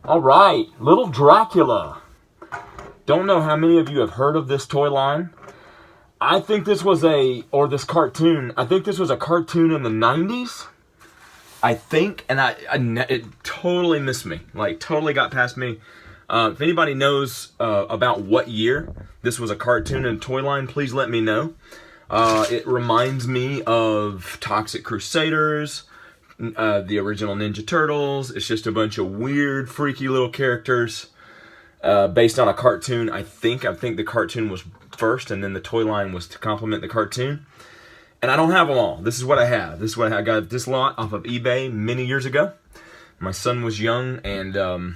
All right, Little Dracula. Don't know how many of you have heard of this toy line. I think this was this cartoon. I think this was a cartoon in the 90s. I think, and it totally missed me. Like, totally got past me. If anybody knows about what year this was a cartoon and toy line, please let me know. It reminds me of Toxic Crusaders, the original Ninja Turtles. It's just a bunch of weird, freaky little characters based on a cartoon. I think the cartoon was first, and then the toy line was to complement the cartoon. And I don't have them all. This is what I have. I got this lot off of eBay many years ago. My son was young, and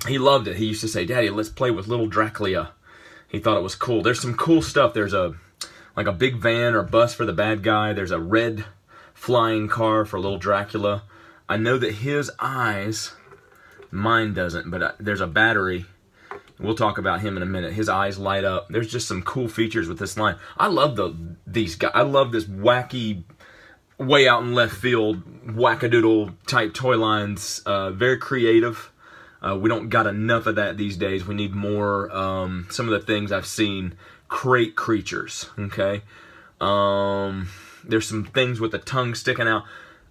he loved it. He used to say, "Daddy, let's play with Little Dracula." He thought it was cool. There's some cool stuff. There's like a big van or bus for the bad guy. There's a red flying car for Little Dracula. I know that his eyes, mine doesn't, but there's a battery. We'll talk about him in a minute. His eyes light up. There's just some cool features with this line. I love these guys. I love this wacky, way out in left field, wackadoodle type toy lines. Very creative. We don't got enough of that these days. We need more. Some of the things I've seen, crate creatures. Okay. There's some things with the tongue sticking out.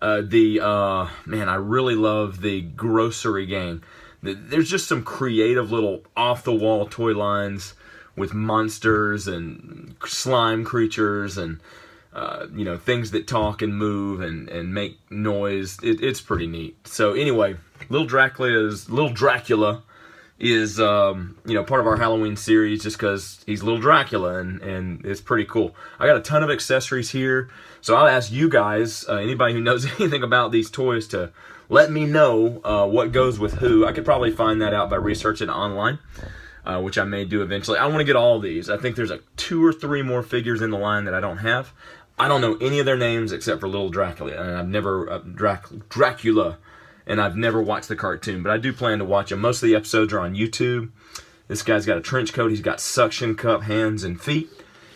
Man, I really love the grocery gang. There's just some creative little off-the-wall toy lines with monsters and slime creatures and things that talk and move and make noise. It's pretty neat. So anyway, Little Dracula is part of our Halloween series just because he's Little Dracula and it's pretty cool. I got a ton of accessories here, so I'll ask you guys, anybody who knows anything about these toys, to let me know what goes with who. I could probably find that out by researching online, which I may do eventually. I want to get all these. I think there's 2 or 3 more figures in the line that I don't have. I don't know any of their names except for Little Dracula, and I've never Dracula. And I've never watched the cartoon, but I do plan to watch them. Most of the episodes are on YouTube. This guy's got a trench coat. He's got suction cup hands and feet.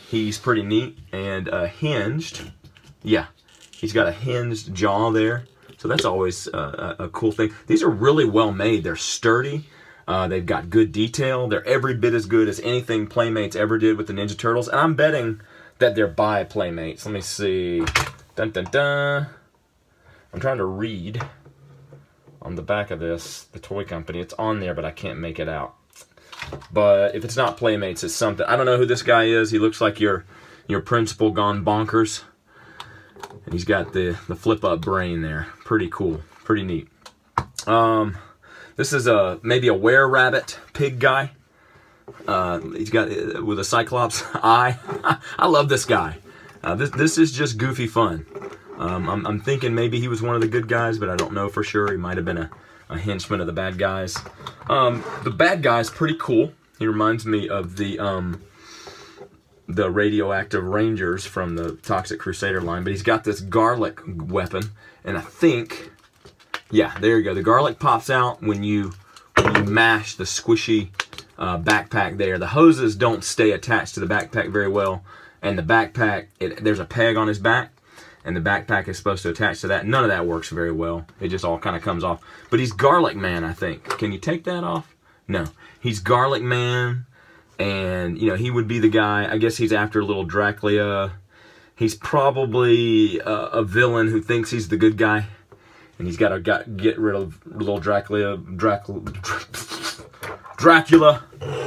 He's pretty neat and hinged. Yeah, he's got a hinged jaw there. So that's always a cool thing. These are really well made. They're sturdy. They've got good detail. They're every bit as good as anything Playmates ever did with the Ninja Turtles. And I'm betting that they're by Playmates. Let me see. Dun, dun, dun. I'm trying to read on the back of this, the toy company. It's on there, but I can't make it out. But if it's not Playmates, it's something. I don't know who this guy is. He looks like your principal gone bonkers. And he's got the flip-up brain there. Pretty cool. Pretty neat. This is maybe a were-rabbit pig guy. He's got with a Cyclops eye. I love this guy. This is just goofy fun. I'm thinking maybe he was one of the good guys, but I don't know for sure. He might have been a henchman of the bad guys. The bad guy's pretty cool. He reminds me of the radioactive Rangers from the Toxic Crusader line, but he's got this garlic weapon, and I think, yeah, there you go. The garlic pops out when you mash the squishy backpack there. The hoses don't stay attached to the backpack very well, and the backpack, there's a peg on his back, and the backpack is supposed to attach to that. None of that works very well. It just all kind of comes off. But he's Garlic Man, I think. Can you take that off? No. He's Garlic Man, and, he would be the guy. I guess he's after Little Dracula. He's probably a villain who thinks he's the good guy, and he's got to get rid of Little Dracula,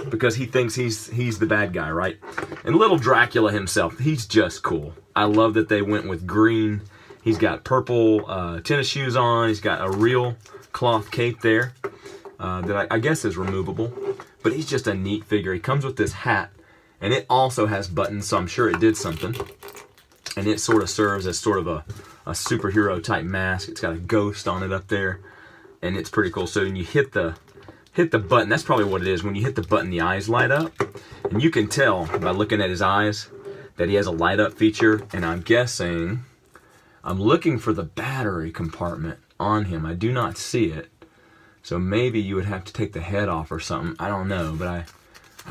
because he thinks he's the bad guy, right? And Little Dracula himself, he's just cool. I love that they went with green. He's got purple tennis shoes on. He's got a real cloth cape there that I guess is removable. But he's just a neat figure. He comes with this hat, and it also has buttons, so I'm sure it did something. And it sort of serves as sort of a superhero type mask. It's got a ghost on it up there, and it's pretty cool. So when you hit the button, that's probably what it is. When you hit the button, the eyes light up. And you can tell by looking at his eyes that he has a light up feature. And I'm looking for the battery compartment on him. I do not see it. So maybe you would have to take the head off or something. I don't know, but I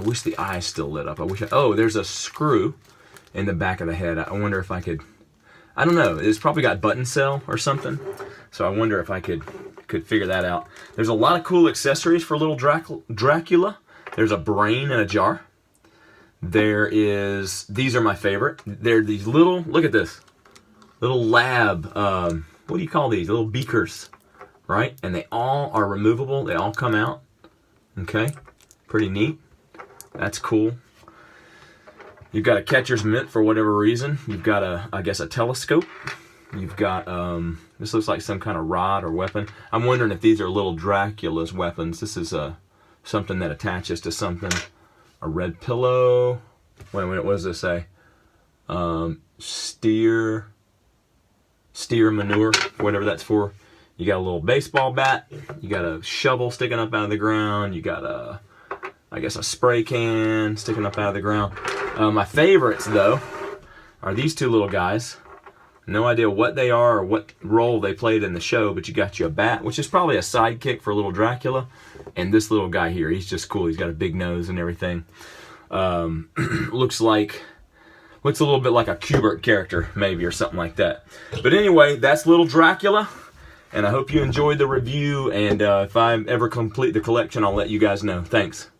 wish the eyes still lit up. Oh, there's a screw in the back of the head. I wonder if I could, I don't know. It's probably got button cell or something. So I wonder if I could could figure that out. There's a lot of cool accessories for little Dracula. There's a brain in a jar. There is, these are my favorite. They're these little, look at this, little lab, what do you call these? Little beakers, right? And they all are removable. They all come out. Okay, pretty neat. That's cool. You've got a catcher's mitt for whatever reason. You've got I guess a telescope. You've got, this looks like some kind of rod or weapon. I'm wondering if these are little Dracula's weapons. This is something that attaches to something. A red pillow. Wait a minute, what does this say? Steer manure, whatever that's for. You got a little baseball bat. You got a shovel sticking up out of the ground. You got I guess a spray can sticking up out of the ground. My favorites, though, are these two little guys. No idea what they are or what role they played in the show, but you got you a bat, which is probably a sidekick for little Dracula. And this little guy here, he's just cool. He's got a big nose and everything. Looks a little bit like a Kubert character, maybe, or something like that. But anyway, that's little Dracula. And I hope you enjoyed the review. And if I ever complete the collection, I'll let you guys know. Thanks.